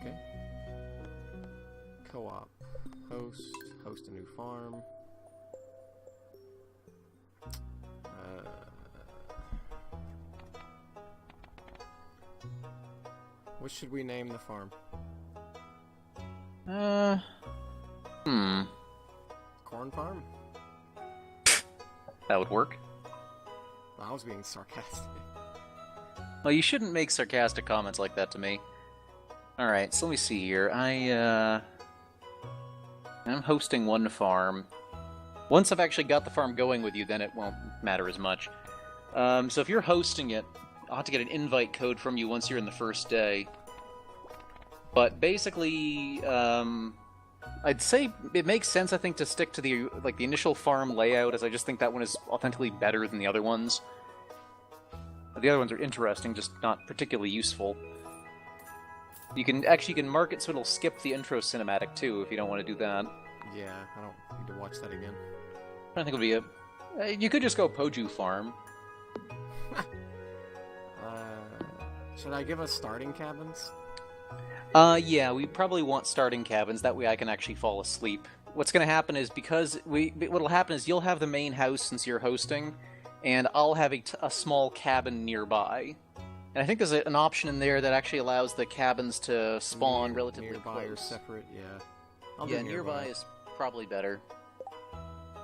Okay. Co-op. Host a new farm. What should we name the farm? Corn farm? That would work. Well, I was being sarcastic. Well, you shouldn't make sarcastic comments like that to me. Alright, so let me see here. I'm hosting one farm. Once I've actually got the farm going with you, then it won't matter as much. So if you're hosting it, I'll have to get an invite code from you once you're in the first day. But basically, I'd say it makes sense, I think, to stick to the initial farm layout, as I just think that one is authentically better than the other ones. The other ones are interesting, just not particularly useful. You can mark it so it'll skip the intro cinematic too, if you don't want to do that. Yeah, I don't need to watch that again. I think it'll be you could just go Poju Farm. Should I give us starting cabins? Yeah, we probably want starting cabins. That way I can actually fall asleep. What's going to happen is, what'll happen is you'll have the main house since you're hosting, and I'll have a small cabin nearby. And I think there's an option in there that actually allows the cabins to spawn relatively nearby close. Or separate, yeah. Yeah, nearby is probably better.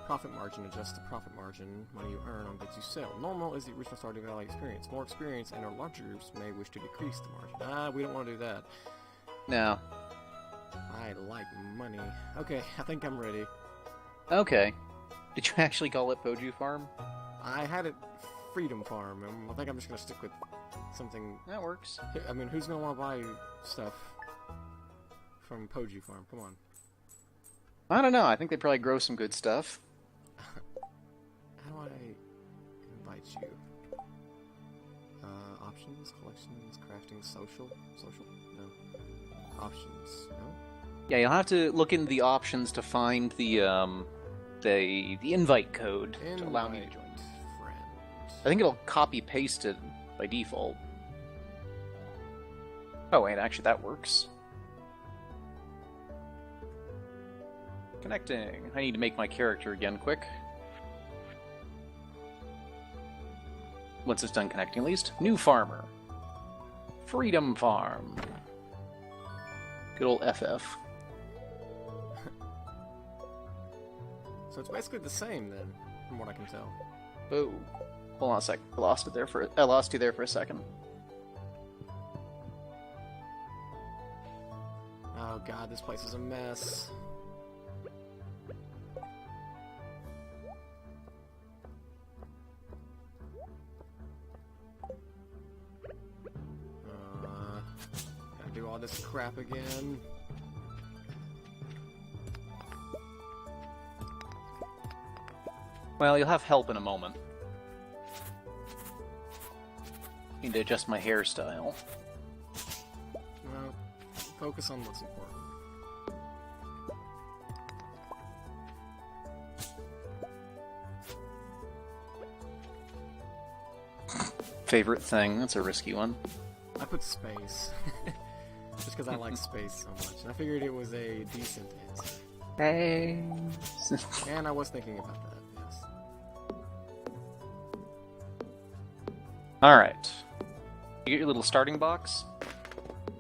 Profit margin adjusts the profit margin money you earn on goods you sell. Normal is the original Stardew Valley experience. More experience and or larger groups may wish to decrease the margin. We don't want to do that. No. I like money. Okay, I think I'm ready. Okay. Did you actually call it Poju Farm? I had it Freedom Farm, and I think I'm just going to stick with something... That works. I mean, who's going to want to buy stuff from Poju Farm? Come on. I don't know. I think they probably grow some good stuff. How do I invite you? Options, collections, crafting, social? Social? No. Options, no? Yeah, you'll have to look into the options to find the invite code to allow me to join. Friend. I think it'll copy-paste it by default. Oh wait, actually that works. Connecting. I need to make my character again quick. Once it's done connecting, at least. New farmer. Freedom Farm. Good old FF. So it's basically the same then, from what I can tell. Oh, hold on a sec. I lost you there for a second. Oh god, this place is a mess. Gotta do all this crap again. Well, you'll have help in a moment. Need to adjust my hairstyle. Well, focus on what's important. Favorite thing? That's a risky one. I put space. Just because I like space so much. And I figured it was a decent answer. Hey. And I was thinking about that, yes. Alright. You get your little starting box?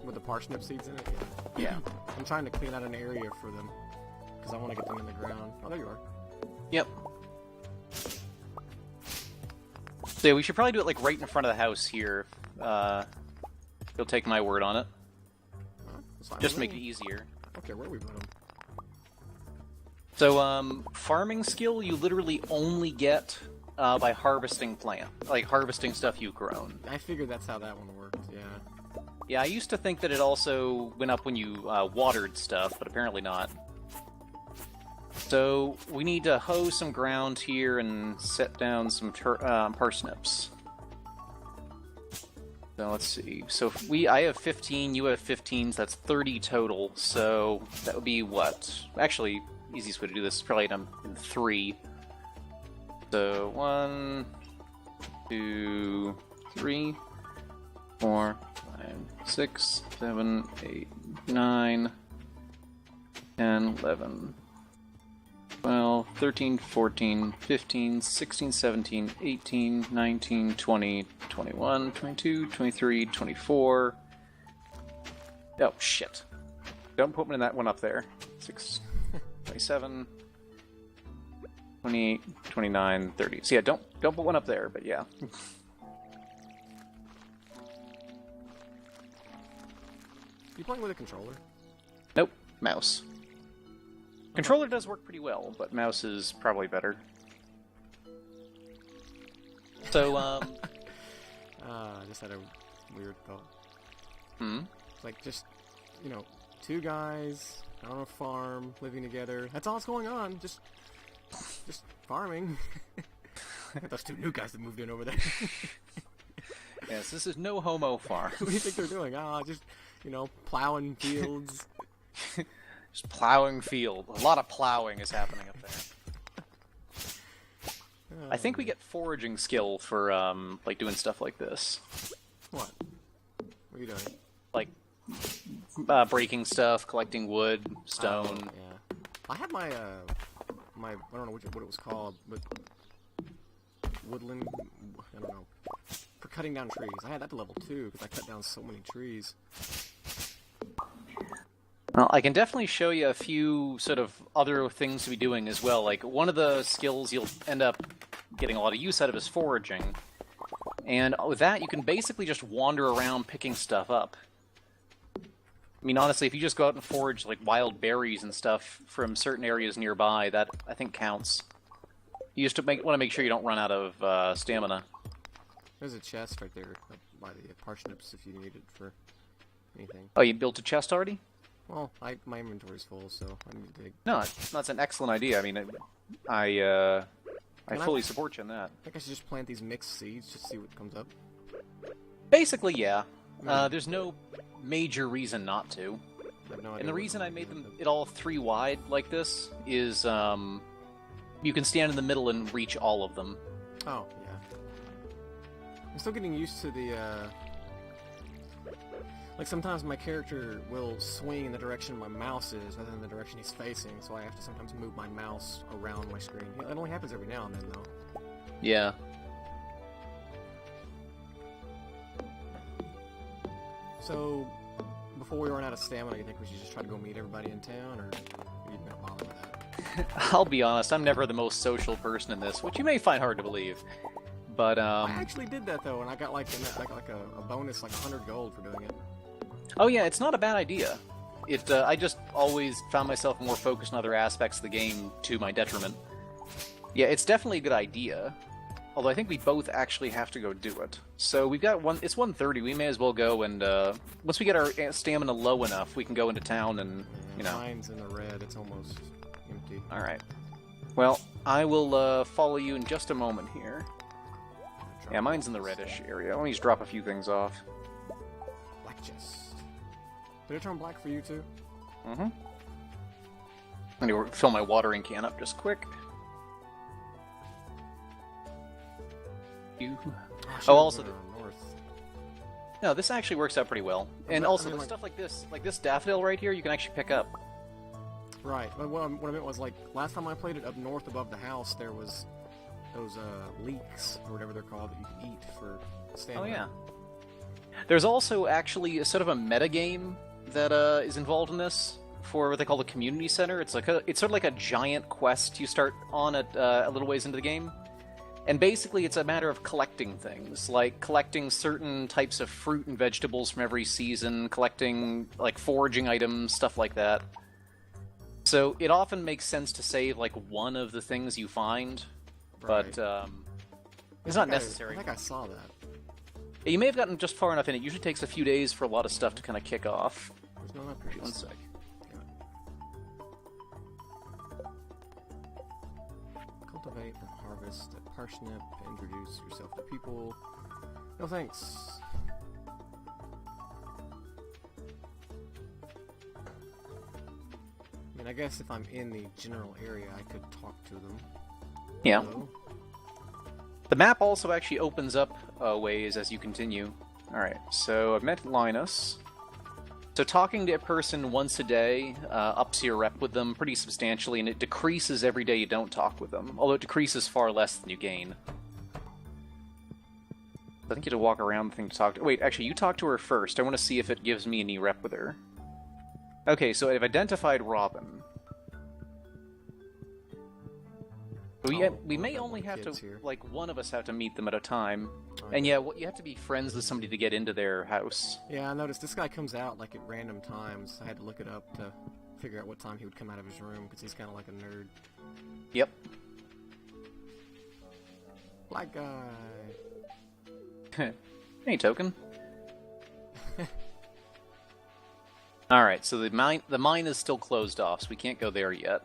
With the parsnip seeds in it? Yeah. I'm trying to clean out an area for them. Because I want to get them in the ground. Oh, there you are. Yep. So yeah, we should probably do it like right in front of the house here. You'll take my word on it. Just to make it easier. Okay, where we put them? So, farming skill you literally only get by harvesting harvesting stuff you've grown. I figured that's how that one worked, yeah. Yeah, I used to think that it also went up when you watered stuff, but apparently not. So, we need to hoe some ground here and set down some parsnips. So let's see. So I have 15, you have 15, so that's 30 total. So that would be what? Actually, easiest way to do this is probably in 3. So 1, 2, 3, 4, 5, 6, 7, 8, 9, 10, 11, 12, 13, 14, 15, 16, 17, 18, 19, 20, 21, 22, 23, 24. Oh, shit. Don't put me in that one up there. 6, 27, 28, 29, 30. So yeah, don't put one up there, but yeah. You playing with a controller? Nope, mouse. Controller does work pretty well, but mouse is probably better. So, I just had a weird thought. It's like just, you know, two guys on a farm living together. That's all that's going on. Just farming. Those two new guys that moved in over there. Yes, this is no homo farm. What do you think they're doing? Just, you know, plowing fields. Just plowing field. A lot of plowing is happening up there. I think we get foraging skill for, like, doing stuff like this. What? What are you doing? Like, breaking stuff, collecting wood, stone. Oh, yeah. I had my, I don't know what it was called, but woodland, I don't know, for cutting down trees. I had that to level 2, because I cut down so many trees. Well, I can definitely show you a few sort of other things to be doing as well. Like, one of the skills you'll end up getting a lot of use out of is foraging. And with that, you can basically just wander around picking stuff up. I mean, honestly, if you just go out and forage, like, wild berries and stuff from certain areas nearby, that, I think, counts. You just want to make sure you don't run out of stamina. There's a chest right there by the parsnips if you need it for anything. Oh, you built a chest already? Well, my inventory's full, so I need to dig. No, that's an excellent idea. I mean, I fully support you in that. I think I should just plant these mixed seeds just to see what comes up. Basically, yeah. There's no major reason not to. I have no idea And the what reason I'm I made doing, them it all 3 wide like this is you can stand in the middle and reach all of them. Oh, yeah. I'm still getting used to the, like, sometimes my character will swing in the direction my mouse is rather than the direction he's facing, so I have to sometimes move my mouse around my screen. It only happens every now and then, though. Yeah. So, before we run out of stamina, you think we should just try to go meet everybody in town, or you not bother with that? I'll be honest, I'm never the most social person in this, which you may find hard to believe. But, I actually did that, though, and I got, like, a bonus, like 100 gold for doing it. Oh yeah, it's not a bad idea. I just always found myself more focused on other aspects of the game to my detriment. Yeah, it's definitely a good idea. Although I think we both actually have to go do it. So we've got it's 1:30, we may as well go and, once we get our stamina low enough, we can go into town and, you know. Mine's in the red, it's almost empty. Alright. Well, I will, follow you in just a moment here. Yeah, mine's in the reddish area. Let me just drop a few things off. Black chest. Did it turn black for you too? Mm-hmm. I need to fill my watering can up just quick. Oh, also north. No, this actually works out pretty well. And also, the stuff like this daffodil right here, you can actually pick up. Right, but what I meant was, like, last time I played it up north above the house, there was those leeks, or whatever they're called, that you can eat for stamina. Oh, yeah. There's also actually a sort of a metagame that is involved in this for what they call the community center. It's sort of like a giant quest you start on at a little ways into the game. And basically it's a matter of collecting things, like collecting certain types of fruit and vegetables from every season, collecting, like, foraging items, stuff like that. So it often makes sense to save, like, one of the things you find, right. But it's not necessary. I think I saw that. You may have gotten just far enough in. It usually takes a few days for a lot of stuff to kind of kick off. There's no upgrades. One sec. Cultivate and harvest a parsnip. Introduce yourself to people. No thanks. I mean, I guess if I'm in the general area, I could talk to them. Yeah. Hello? The map also actually opens up ways as you continue. Alright, so I've met Linus. So talking to a person once a day ups your rep with them pretty substantially, and it decreases every day you don't talk with them, although it decreases far less than you gain. I think you have to walk around the thing to talk to... Wait, actually, you talk to her first. I want to see if it gives me any rep with her. Okay, so I've identified Robin. We may only have to, like, one of us have to meet them at a time. And yeah, you have to be friends with somebody to get into their house. Yeah, I noticed this guy comes out, like, at random times. I had to look it up to figure out what time he would come out of his room, because he's kind of like a nerd. Yep. Black guy. Hey, token. Alright, so the mine is still closed off, so we can't go there yet.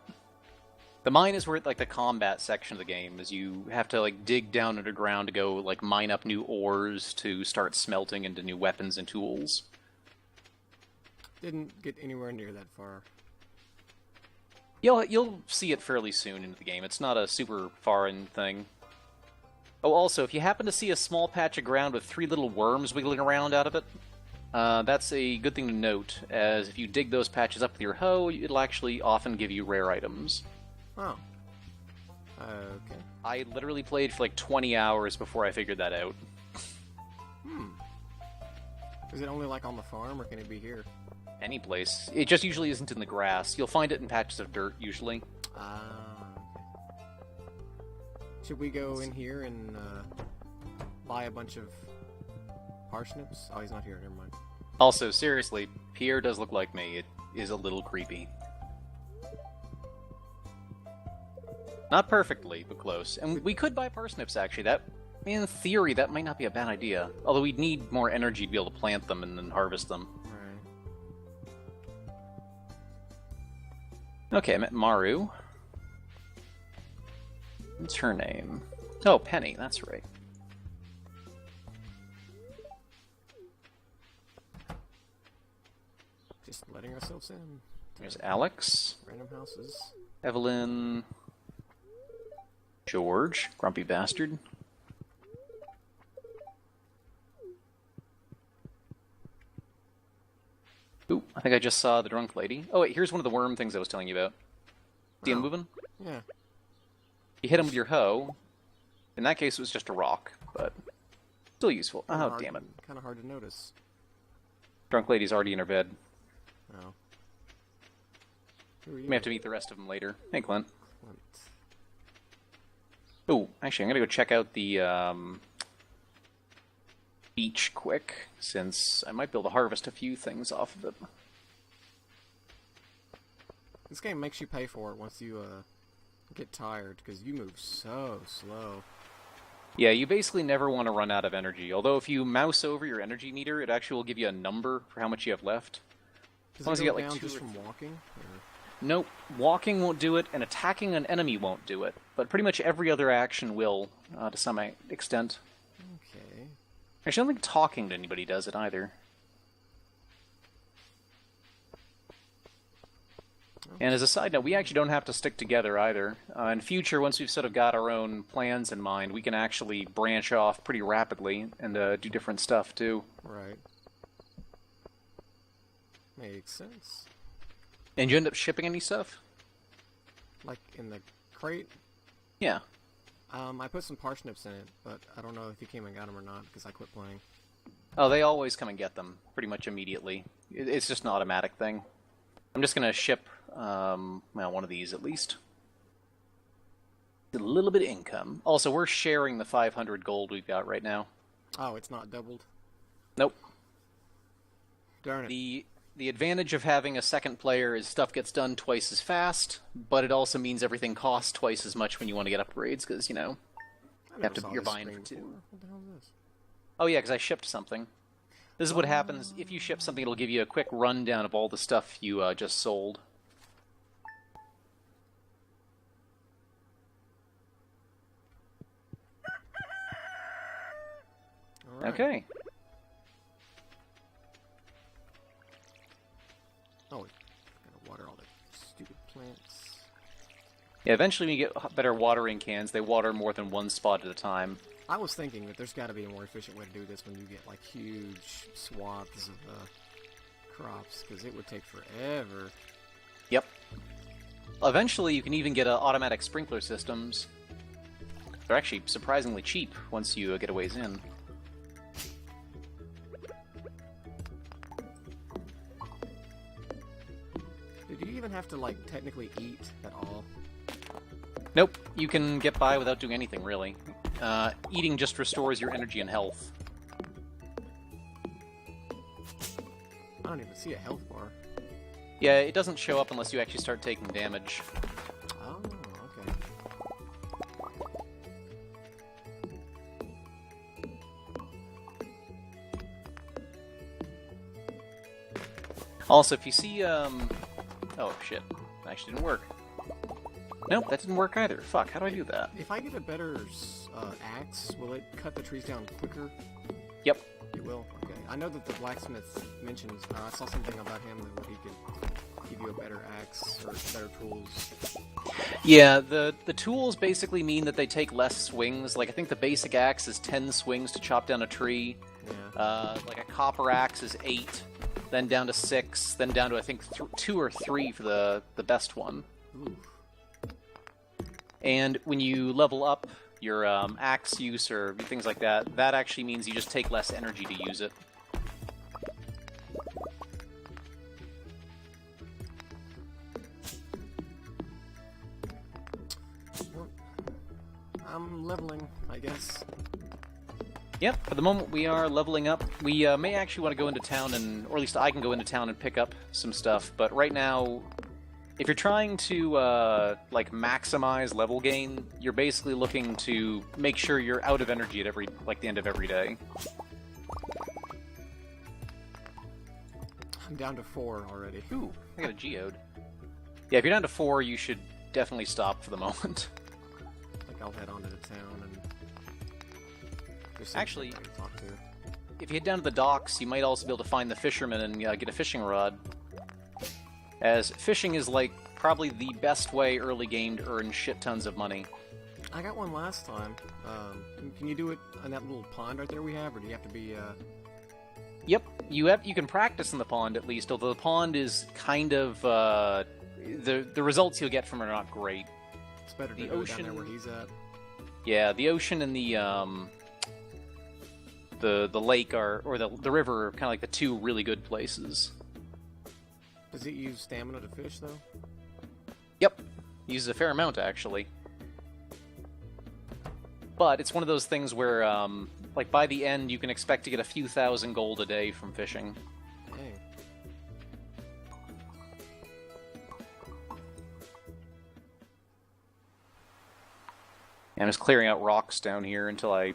The mine is where, like, the combat section of the game is. You have to, like, dig down underground to go, like, mine up new ores to start smelting into new weapons and tools. Didn't get anywhere near that far. You'll see it fairly soon into the game. It's not a super far-in thing. Oh, also, if you happen to see a small patch of ground with 3 little worms wiggling around out of it, that's a good thing to note, as if you dig those patches up with your hoe, it'll actually often give you rare items. Oh. Okay. I literally played for like 20 hours before I figured that out. Is it only like on the farm, or can it be here? Any place. It just usually isn't in the grass. You'll find it in patches of dirt, usually. Okay. Should we go in here and buy a bunch of parsnips? Oh, he's not here. Never mind. Also, seriously, Pierre does look like me. It is a little creepy. Not perfectly, but close. And we could buy parsnips, actually. That, in theory, that might not be a bad idea. Although we'd need more energy to be able to plant them and then harvest them. Right. Okay, I met Maru. What's her name? Oh, Penny, that's right. Just letting ourselves in. There's Alex. Random houses. Evelyn. George. Grumpy bastard. Ooh, I think I just saw the drunk lady. Oh wait, here's one of the worm things I was telling you about. See him moving? Yeah. You hit him with your hoe. In that case, it was just a rock, but still useful. Oh, damn it. Kind of hard to notice. Drunk lady's already in her bed. Oh. You may have to meet the rest of them later. Hey, Clint. Clint. Oh, actually, I'm gonna go check out the beach quick, since I might be able to harvest a few things off of it. This game makes you pay for it once you get tired, because you move so slow. Yeah, you basically never want to run out of energy, although if you mouse over your energy meter, it actually will give you a number for how much you have left. Does it go down just from walking? Or... Nope, walking won't do it, and attacking an enemy won't do it, but pretty much every other action will, to some extent. Okay. Actually, I don't think talking to anybody does it either. And as a side note, we actually don't have to stick together either. In future, once we've sort of got our own plans in mind, we can actually branch off pretty rapidly and do different stuff too. Right. Makes sense. And you end up shipping any stuff? Like in the crate? Yeah. I put some parsnips in it, but I don't know if you came and got them or not, because I quit playing. Oh, they always come and get them, pretty much immediately. It's just an automatic thing. I'm just going to ship, well, one of these at least. A little bit of income. Also, we're sharing the 500 gold we've got right now. Oh, it's not doubled? Nope. Darn it. The advantage of having a second player is stuff gets done twice as fast, but it also means everything costs twice as much when you want to get upgrades, because, you know, you're buying for two. What the hell is this? Oh yeah, because I shipped something. This is what happens. If you ship something, it'll give you a quick rundown of all the stuff you just sold. All right. Okay. Oh, gotta water all the stupid plants. Yeah, eventually when you get better watering cans, they water more than one spot at a time. I was thinking that there's got to be a more efficient way to do this when you get like huge swaths of crops, because it would take forever. Yep. Eventually, you can even get automatic sprinkler systems. They're actually surprisingly cheap once you get a ways in. Did you even have to, like, technically eat at all? Nope, you can get by without doing anything, really. Eating just restores your energy and health. I don't even see a health bar. Yeah, it doesn't show up unless you actually start taking damage. Oh, okay. Also, if you see, oh shit, that actually didn't work. Nope, that didn't work either. Fuck, how do I do that? If I get a better axe, will it cut the trees down quicker? Yep. It will? Okay. I know that the blacksmith mentions, I saw something about him that he could give you a better axe or better tools. Yeah, the tools basically mean that they take less swings. Like, I think the basic axe is 10 swings to chop down a tree. Yeah. Like a copper axe is 8, then down to 6, then down to, I think, 2 or 3 for the best one. Ooh. And when you level up your axe use or things like that, that actually means you just take less energy to use it. Well, I'm leveling, I guess. Yep, for the moment we are leveling up. We may actually want to go into town, or at least I can go into town and pick up some stuff, but right now, if you're trying to, like, maximize level gain, you're basically looking to make sure you're out of energy at the end of every day. I'm down to 4 already. Ooh, I got a geode. Yeah, if you're down to 4, you should definitely stop for the moment. Like, I'll head on to the town and... Actually, to talk to. if you head down to the docks, you might also be able to find the fisherman and get a fishing rod. As fishing is, like, probably the best way early game to earn shit tons of money. I got one last time. Can you do it on that little pond right there we have, or do you have to be, Yep, you can practice in the pond at least, although the pond is kind of, the results you'll get from it are not great. It's better to go down there where he's at. Yeah, the ocean and the lake or the river are kind of like the two really good places. Does it use stamina to fish, though? Yep. Uses a fair amount, actually. But it's one of those things where, like, by the end, you can expect to get a few thousand gold a day from fishing. Dang. And I'm just clearing out rocks down here until I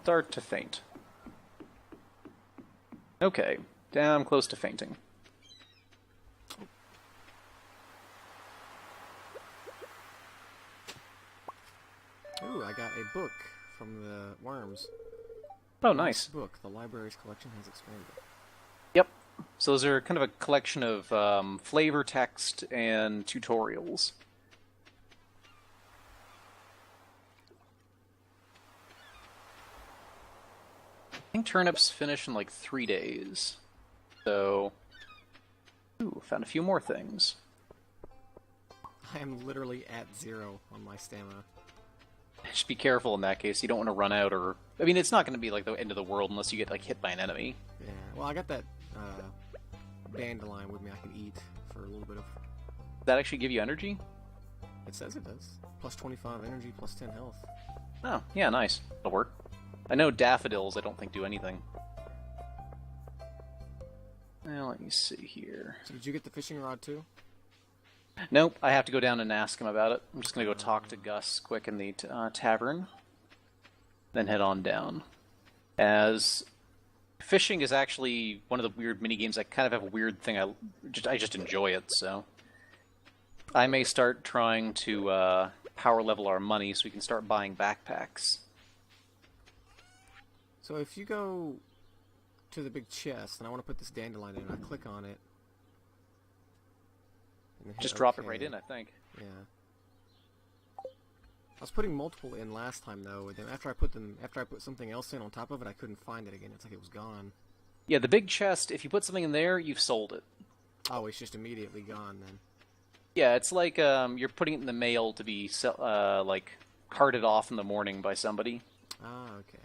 start to faint. Okay. Damn close to fainting. Ooh, I got a book from the worms. Oh, nice. This book, the library's collection has expanded. Yep. So those are kind of a collection of flavor text and tutorials. I think turnips finish in like 3 days. So, ooh, found a few more things. I am literally at 0 on my stamina. Just be careful in that case. You don't want to run out, or I mean, it's not going to be like the end of the world unless you get like hit by an enemy. Yeah. Well, I got that dandelion with me. I can eat for a little bit of. Does that actually give you energy? It says it does. Plus 25 energy, plus 10 health. Oh, yeah, nice. That'll work. I know daffodils I don't think do anything. Now, let me see here. So did you get the fishing rod too? Nope, I have to go down and ask him about it. I'm just going to go talk to Gus quick in the tavern, then head on down. As fishing is actually one of the weird mini-games. I kind of have a weird thing. I just enjoy it, so... I may start trying to power level our money so we can start buying backpacks. So if you go to the big chest, and I want to put this dandelion in, I click on it. Just drop it right in, I think. Yeah. I was putting multiple in last time though, and then after I put something else in on top of it, I couldn't find it again. It's like it was gone. Yeah, the big chest, if you put something in there, you've sold it. Oh, it's just immediately gone then. Yeah, it's like you're putting it in the mail to be like carted off in the morning by somebody. Ah, okay.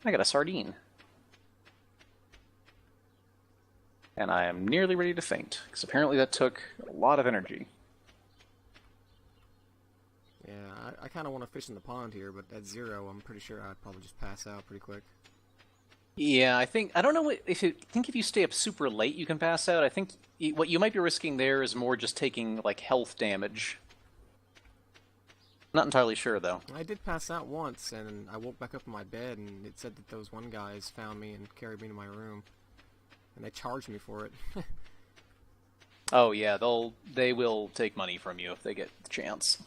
I got a sardine. And I am nearly ready to faint, because apparently that took a lot of energy. Yeah, I kind of want to fish in the pond here, but at 0, I'm pretty sure I'd probably just pass out pretty quick. Yeah, I don't know if you stay up super late, you can pass out. I think what you might be risking there is more just taking like health damage. Not entirely sure though. I did pass out once, and I woke back up in my bed, and it said that those one guys found me and carried me to my room, and they charged me for it. Oh yeah, they will take money from you if they get the chance.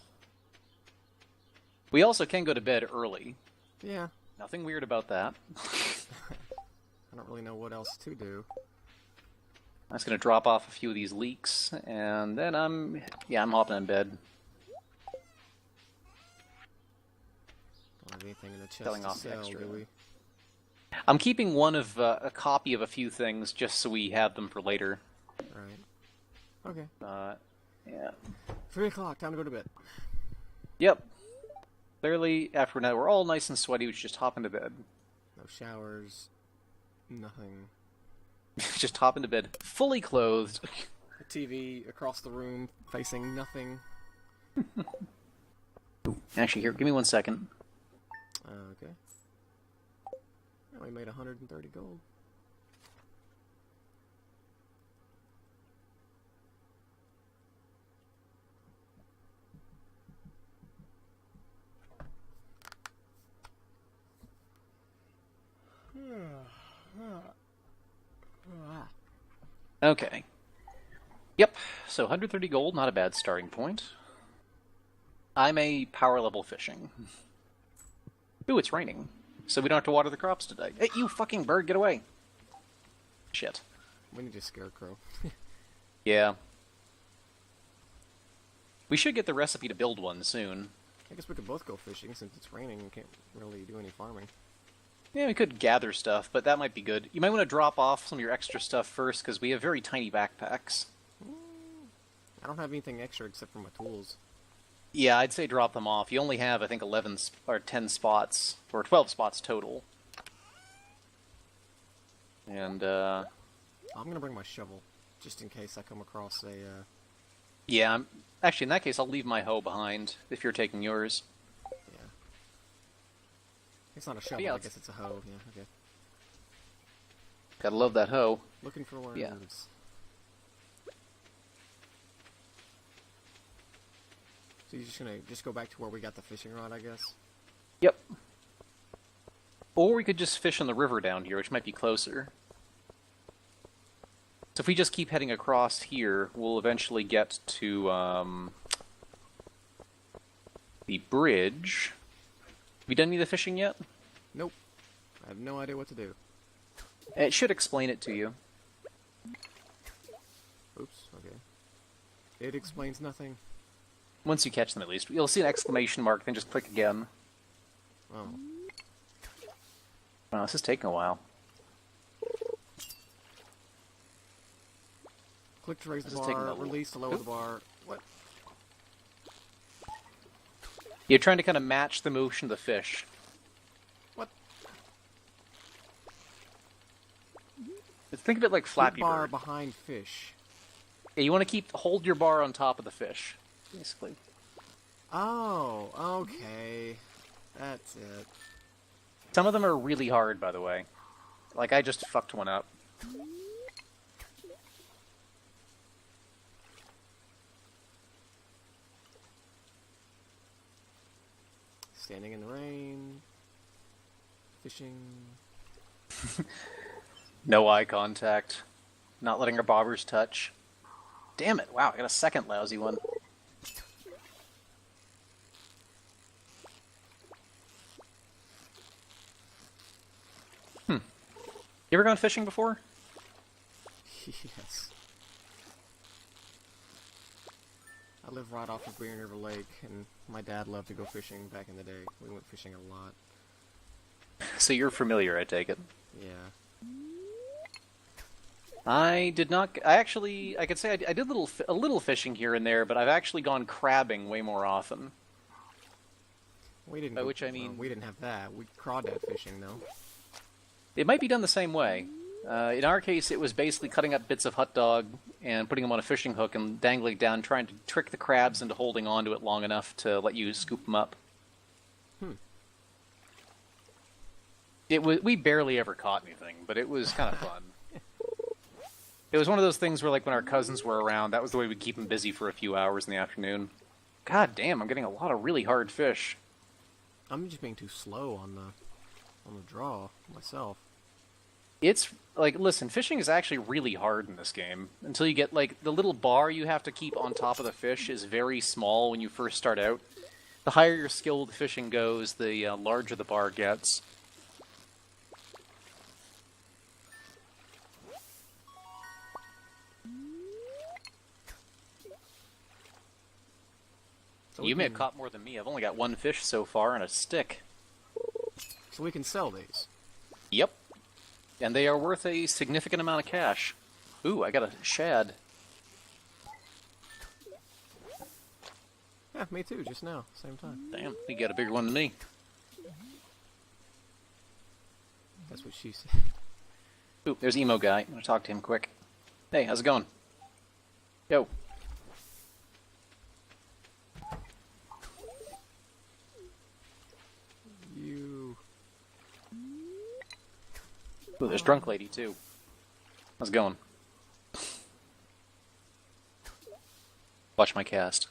We also can go to bed early. Yeah. Nothing weird about that. I don't really know what else to do. I'm just gonna drop off a few of these leeks, and then I'm hopping in bed. Don't have anything in the chest Selling to off sell, extra. do we? I'm keeping one of a copy of a few things just so we have them for later. Right. Okay. Yeah. 3 o'clock, time to go to bed. Yep. Clearly, after now, we're all nice and sweaty. We should just hop into bed. No showers. Nothing. Just hop into bed, fully clothed. A TV across the room, facing nothing. Actually, here, give me 1 second. Okay. Oh, we made 130 gold. Okay. Yep, so 130 gold, not a bad starting point. I'm a power level fishing. Ooh, it's raining, so we don't have to water the crops today. Hey, you fucking bird, get away! Shit. We need a scarecrow. Yeah. We should get the recipe to build one soon. I guess we could both go fishing since it's raining and can't really do any farming. Yeah, we could gather stuff, but that might be good. You might want to drop off some of your extra stuff first, because we have very tiny backpacks. I don't have anything extra except for my tools. Yeah, I'd say drop them off. You only have, I think, 11 or 10 spots, or 12 spots total. And, I'm gonna bring my shovel, just in case I come across a, Yeah, actually, in that case, I'll leave my hoe behind, if you're taking yours. Yeah. It's not a shovel, yeah, I guess it's a hoe, yeah, okay. Gotta love that hoe. Looking for worms. Yeah. So you're just gonna go back to where we got the fishing rod, I guess? Yep. Or we could just fish on the river down here, which might be closer. So if we just keep heading across here, we'll eventually get to, the bridge. Have you done any of the fishing yet? Nope. I have no idea what to do. It should explain it to you. Oops, okay. It explains nothing. Once you catch them, at least. You'll see an exclamation mark, then just click again. Oh. Wow, this is taking a while. Click to raise the This is taking bar, a little- release to lower the bar. What? You're trying to kind of match the motion of the fish. What? Think of it like Flappy Keep bar Bird. behind fish. Yeah, you want to hold your bar on top of the fish, basically. Oh, okay. That's it. Some of them are really hard, by the way. Like, I just fucked one up. Standing in the rain. Fishing. No eye contact. Not letting our bobbers touch. Damn it, wow, I got a second lousy one. You ever gone fishing before? Yes. live right off of Green River Lake, and my dad loved to go fishing back in the day. We went fishing a lot. So you're familiar, I take it. Yeah. I did not. I could say I did a little fishing here and there, but I've actually gone crabbing way more often. We didn't. By which I mean, we didn't have that. We crawdad fishing though. It might be done the same way. In our case, it was basically cutting up bits of hot dog and putting them on a fishing hook and dangling it down, trying to trick the crabs into holding onto it long enough to let you scoop them up. We barely ever caught anything, but it was kind of fun. It was one of those things where, like, when our cousins were around, that was the way we'd keep them busy for a few hours in the afternoon. God damn, I'm getting a lot of really hard fish. I'm just being too slow on the draw myself. It's, like, listen, fishing is actually really hard in this game. Until you get, like, the little bar you have to keep on top of the fish is very small when you first start out. The higher your skill with fishing goes, the larger the bar gets. So you may have caught more than me. I've only got one fish so far and a stick. So we can sell these. Yep. And they are worth a significant amount of cash. Ooh, I got a shad. Yeah, me too, just now. Same time. Damn, you got a bigger one than me. That's what she said. Ooh, there's Emo Guy. I'm gonna talk to him quick. Hey, how's it going? Yo. Ooh, there's Drunk Lady, too. How's it going? Watch my cast.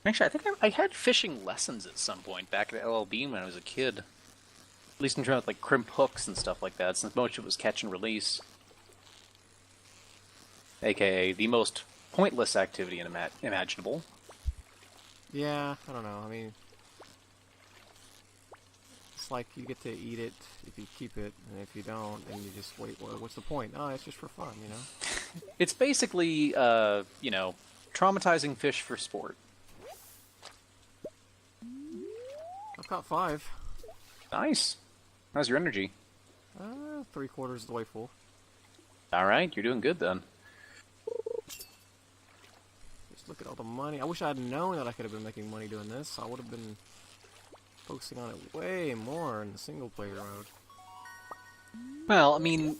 Actually, I think I had fishing lessons at some point back at LLB when I was a kid. At least in terms of, like, crimp hooks and stuff like that, since most of it was catch and release. AKA the most pointless activity imaginable. Yeah, I don't know. I mean, it's like you get to eat it if you keep it, and if you don't, then you just wait. Well, what's the point? Oh, it's just for fun, you know? It's basically, you know, traumatizing fish for sport. I've caught 5. Nice. How's your energy? 3/4 of the way full. Alright, you're doing good then. Just look at all the money. I wish I had known that I could have been making money doing this. I would have been focusing on it way more in the single player mode. Well, I mean,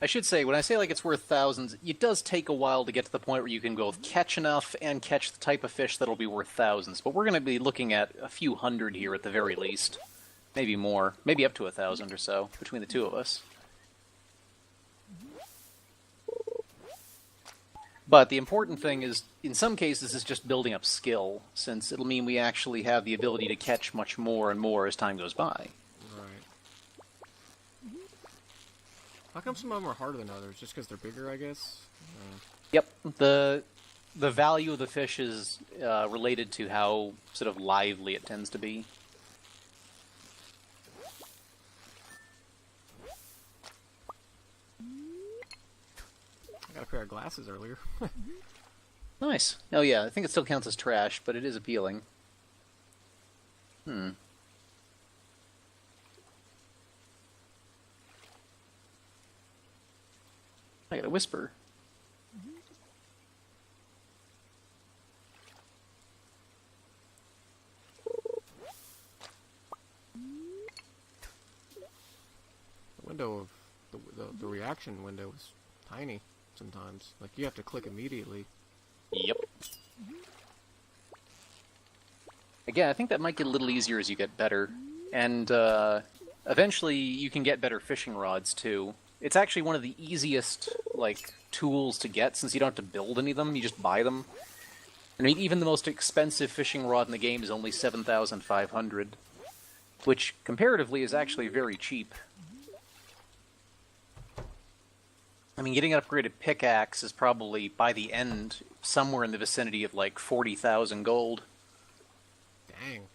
I should say, when I say like it's worth thousands, it does take a while to get to the point where you can both catch enough and catch the type of fish that'll be worth thousands. But we're going to be looking at a few hundred here at the very least. Maybe more. Maybe up to 1,000 or so between the two of us. But the important thing is, in some cases, is just building up skill, since it'll mean we actually have the ability to catch much more and more as time goes by. How come some of them are harder than others? Just because they're bigger, I guess? Yep. The value of the fish is related to how sort of lively it tends to be. I got a pair of glasses earlier. Nice. Oh yeah, I think it still counts as trash, but it is appealing. Hmm. I got a whisper. The window of the reaction window is tiny sometimes. Like you have to click immediately. Yep. Again, I think that might get a little easier as you get better, and eventually you can get better fishing rods too. It's actually one of the easiest, like, tools to get, since you don't have to build any of them, you just buy them. I mean, even the most expensive fishing rod in the game is only 7,500, which, comparatively, is actually very cheap. I mean, getting an upgraded pickaxe is probably, by the end, somewhere in the vicinity of, like, 40,000 gold. Dang.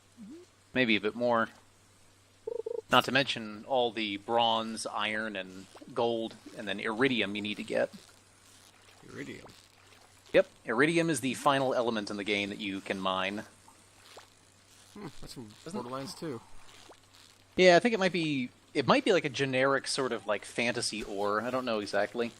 Maybe a bit more. Not to mention all the bronze, iron, and gold, and then iridium you need to get. Iridium? Yep, iridium is the final element in the game that you can mine. That's from Borderlands 2. Yeah, I think it might be like a generic sort of like fantasy ore. I don't know exactly.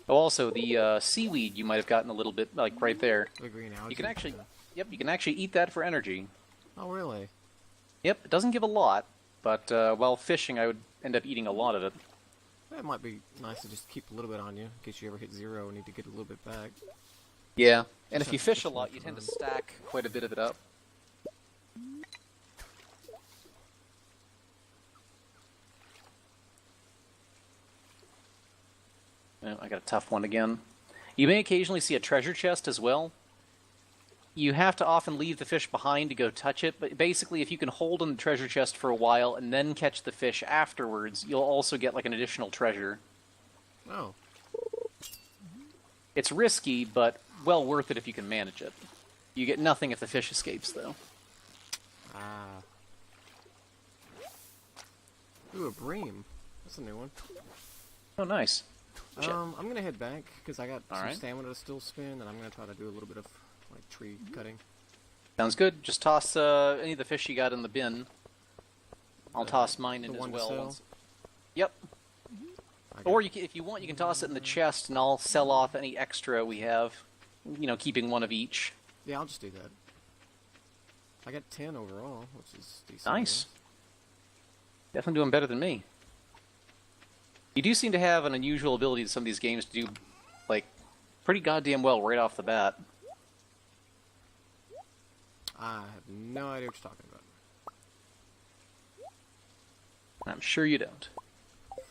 Oh, also the seaweed you might have gotten a little bit like right there. The green algae. You can actually, you can actually eat that for energy. Oh, really? Yep, it doesn't give a lot, but while fishing, I would end up eating a lot of it. That might be nice to just keep a little bit on you in case you ever hit 0 and need to get a little bit back. Yeah, and if you fish a lot, you tend to stack quite a bit of it up. Oh, I got a tough one again. You may occasionally see a treasure chest as well. You have to often leave the fish behind to go touch it, but basically if you can hold in the treasure chest for a while and then catch the fish afterwards, you'll also get like an additional treasure. Oh. It's risky, but well worth it if you can manage it. You get nothing if the fish escapes, though. Ah. Ooh, a bream. That's a new one. Oh, nice. I'm gonna head back because I got some right. stamina to still spin, and I'm gonna try to do a little bit of like tree cutting. Sounds good. Just toss any of the fish you got in the bin. I'll toss mine in as well. Yep. Or you can, if you want, you can toss it in the chest, and I'll sell off any extra we have. You know, keeping one of each. Yeah, I'll just do that. I got 10 overall, which is decent. Nice. Definitely doing better than me. You do seem to have an unusual ability in some of these games to do, like, pretty goddamn well right off the bat. I have no idea what you're talking about. I'm sure you don't.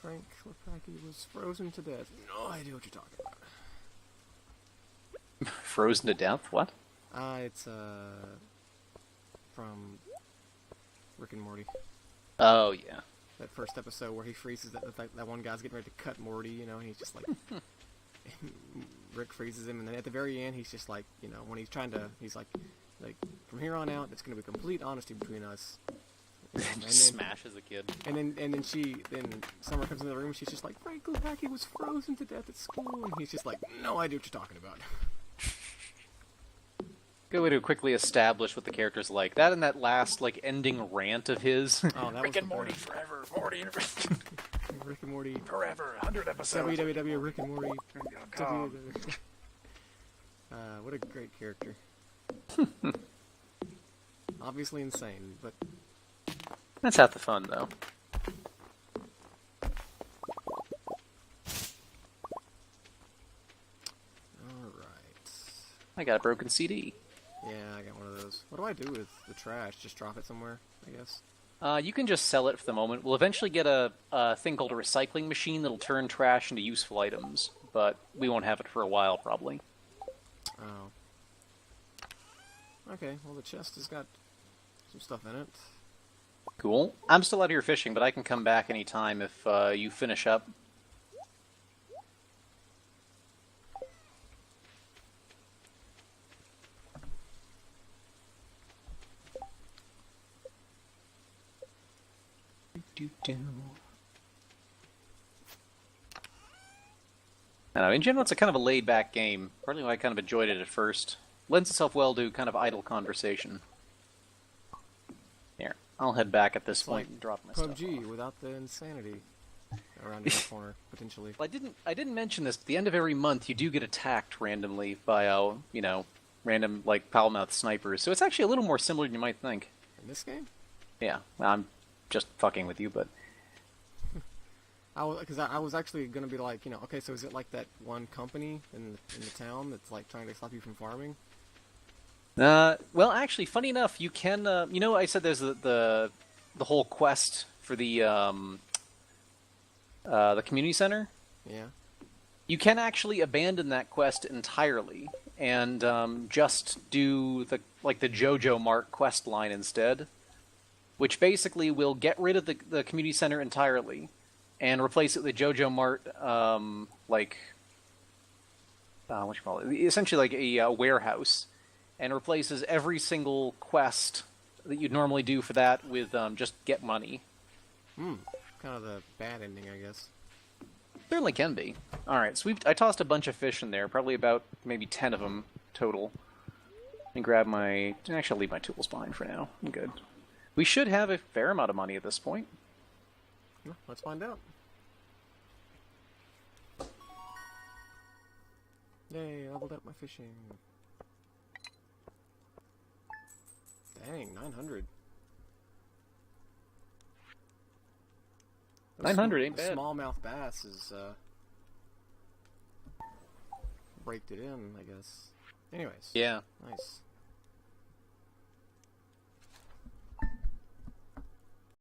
Frank Lepaki was frozen to death. No idea what you're talking about. Frozen to death? What? It's from Rick and Morty. Oh, yeah. That first episode where he freezes that one guy's getting ready to cut Morty, you know, and he's just like... Rick freezes him, and then at the very end, he's just like, you know, when he's trying to... He's like, from here on out, it's going to be complete honesty between us. And then, smashes a kid. And then Summer comes into the room, and she's just like, Frank Lepaki was frozen to death at school, and he's just like, no idea what you're talking about. Good way to quickly establish what the character's like. That and that last, like, ending rant of his. Oh, that Rick was and Morty forever. Morty and Rick. Rick and Morty. Forever. 100 episodes. www. Rick and Morty. What a great character. Obviously insane, but... That's half the fun, though. Alright. I got a broken CD. Yeah, I got one of those. What do I do with the trash? Just drop it somewhere, I guess? You can just sell it for the moment. We'll eventually get a thing called a recycling machine that'll turn trash into useful items, but we won't have it for a while, probably. Oh. Okay, well the chest has got some stuff in it. Cool. I'm still out here fishing, but I can come back anytime if you finish up. I don't know, in general, it's a kind of a laid-back game. Partly why I kind of enjoyed it at first. Lends itself well to kind of idle conversation. Here, I'll head back at this point and drop my stuff PUBG off. without the insanity around the corner, potentially. Well, I didn't mention this, but at the end of every month, you do get attacked randomly by, you know, random, like, foul-mouthed snipers. So it's actually a little more similar than you might think. In this game? Yeah, I'm just fucking with you, but... I was actually going to be like, you know, okay, so is it like that one company in the town that's like trying to stop you from farming? Well, actually, funny enough, you can, you know, I said there's the whole quest for the community center? Yeah. You can actually abandon that quest entirely and just do the JoJo Mart quest line instead, which basically will get rid of the community center entirely and replace it with the JoJo Mart, what you call it? Essentially like a warehouse. and replaces every single quest that you'd normally do for that with just get money. Kind of the bad ending, I guess. Certainly can be. Alright, so I tossed a bunch of fish in there, probably about maybe 10 of them total. And grab my... Actually, I'll leave my tools behind for now. I'm good. We should have a fair amount of money at this point. Well, let's find out. Yay, leveled up my fishing. Dang, 900. 900 ain't bad. Smallmouth bass is, raked it in, I guess. Anyways. Yeah. Nice.